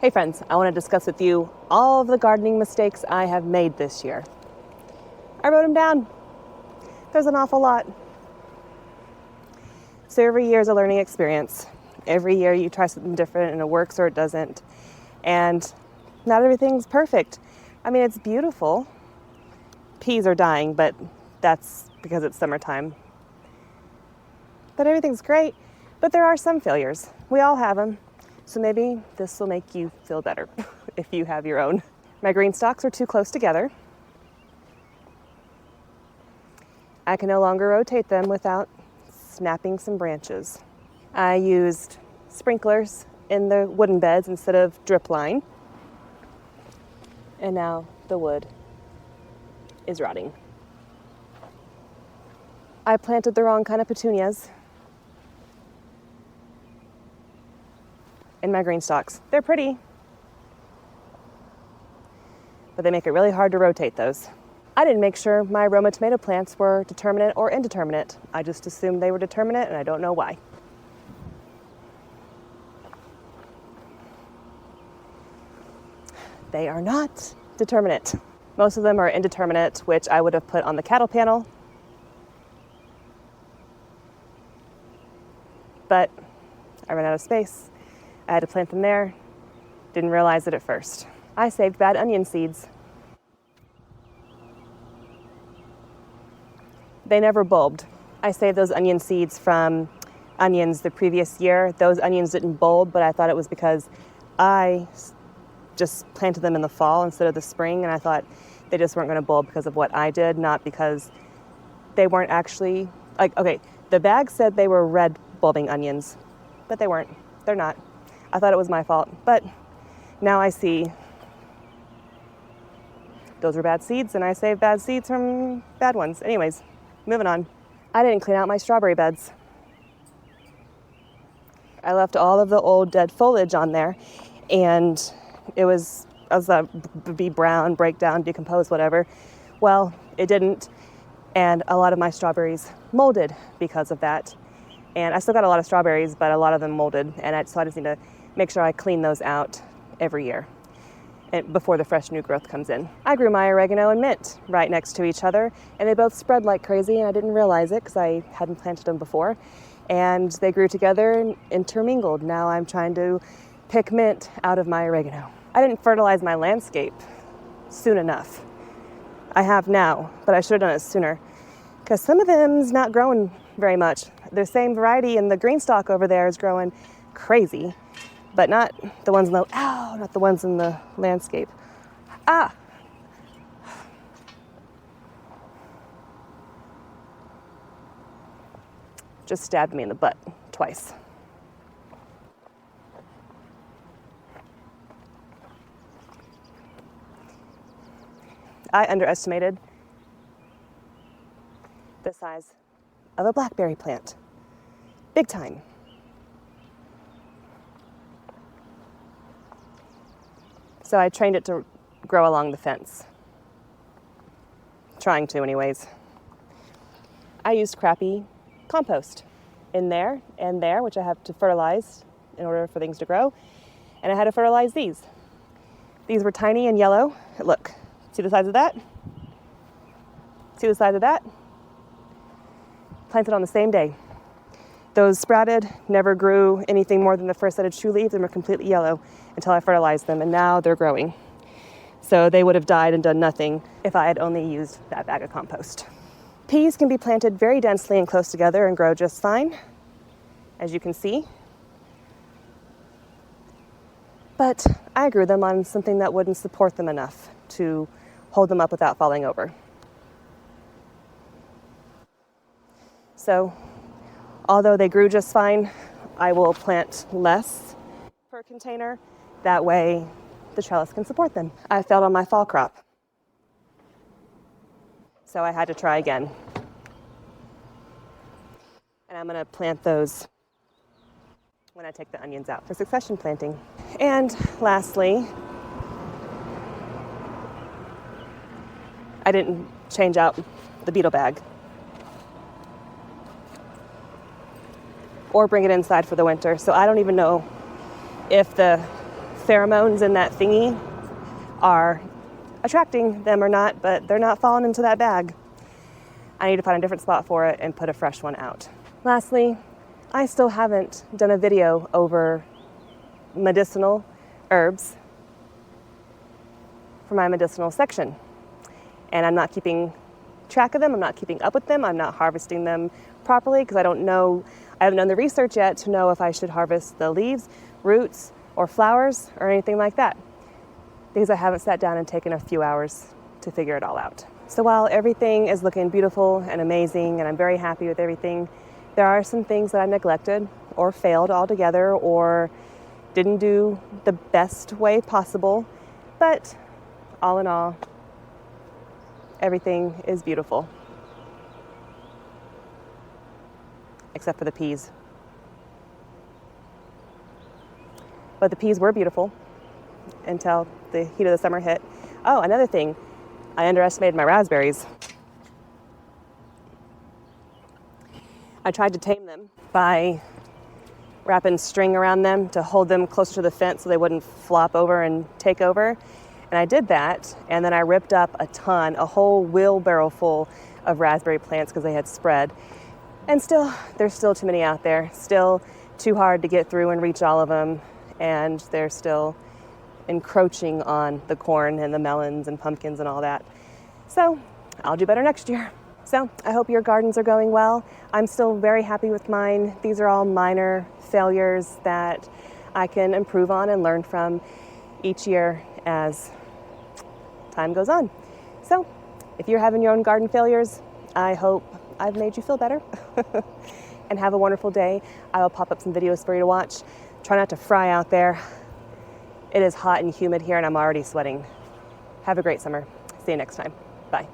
Hey friends, I want to discuss with you all of the gardening mistakes I have made this year. I wrote them down. There's an awful lot. So every year is a learning experience. Every year you try something different and it works or it doesn't. And not everything's perfect. I mean, it's beautiful. Peas are dying, but that's because it's summertime. But everything's great. But there are some failures. We all have them. So maybe this will make you feel better if you have your own. My green stalks are too close together. I can no longer rotate them without snapping some branches. I used sprinklers in the wooden beds instead of drip line. And now the wood is rotting. I planted the wrong kind of petunias in my green stalks. They're pretty, but they make it really hard to rotate those. I didn't make sure my Roma tomato plants were determinate or indeterminate. I just assumed they were determinate, and I don't know why. They are not determinate. Most of them are indeterminate, which I would have put on the cattle panel. But I ran out of space. I had to plant them there. Didn't realize it at first. I saved bad onion seeds. They never bulbed. I saved those onion seeds from onions the previous year. Those onions didn't bulb, but I thought it was because I just planted them in the fall instead of the spring, and I thought they just weren't going to bulb because of what I did, not because they weren't actually, the bag said they were red bulbing onions, but they weren't. They're not. I thought it was my fault, but now I see those were bad seeds, and I saved bad seeds from bad ones. Anyways, moving on. I didn't clean out my strawberry beds. I left all of the old dead foliage on there, and it was be brown, break down, decompose, whatever. Well, it didn't, and a lot of my strawberries molded because of that. And I still got a lot of strawberries, but a lot of them molded, and so I just need to make sure I clean those out every year and before the fresh new growth comes in. I grew my oregano and mint right next to each other, and they both spread like crazy, and I didn't realize it because I hadn't planted them before. And they grew together and intermingled. Now I'm trying to pick mint out of my oregano. I didn't fertilize my landscape soon enough. I have now, but I should have done it sooner because some of them's not growing very much. The same variety in the green stalk over there is growing crazy, but not the ones in not the ones in the landscape. Just stabbed me in the butt twice. I underestimated the size of a blackberry plant. Big time. So I trained it to grow along the fence. Trying to, anyways. I used crappy compost in there and there, which I have to fertilize in order for things to grow. And I had to fertilize these. These were tiny and yellow. Look, see the size of that? See the size of that? Planted on the same day. Those sprouted, never grew anything more than the first set of true leaves and were completely yellow until I fertilized them, and now they're growing. So they would have died and done nothing if I had only used that bag of compost. Peas can be planted very densely and close together and grow just fine, as you can see. But I grew them on something that wouldn't support them enough to hold them up without falling over. So, although they grew just fine, I will plant less per container. That way, the trellis can support them. I failed on my fall crop, so I had to try again. And I'm gonna plant those when I take the onions out for succession planting. And lastly, I didn't change out the beetle bag or bring it inside for the winter. So I don't even know if the pheromones in that thingy are attracting them or not, but they're not falling into that bag. I need to find a different spot for it and put a fresh one out. Lastly, I still haven't done a video over medicinal herbs for my medicinal section. And I'm not keeping track of them, I'm not keeping up with them, I'm not harvesting them properly because I haven't done the research yet to know if I should harvest the leaves, roots, or flowers, or anything like that. Because I haven't sat down and taken a few hours to figure it all out. So while everything is looking beautiful and amazing, and I'm very happy with everything, there are some things that I neglected or failed altogether or didn't do the best way possible. But all in all, everything is beautiful. Except for the peas. But the peas were beautiful until the heat of the summer hit. Oh, another thing, I underestimated my raspberries. I tried to tame them by wrapping string around them to hold them closer to the fence so they wouldn't flop over and take over. And I did that, and then I ripped up a whole wheelbarrow full of raspberry plants because they had spread. And still, there's still too many out there. Still too hard to get through and reach all of them. And they're still encroaching on the corn and the melons and pumpkins and all that. So I'll do better next year. So I hope your gardens are going well. I'm still very happy with mine. These are all minor failures that I can improve on and learn from each year as time goes on. So if you're having your own garden failures, I hope I've made you feel better. And have a wonderful day. I will pop up some videos for you to watch. Try not to fry out there. It is hot and humid here and I'm already sweating. Have a great summer. See you next time. Bye.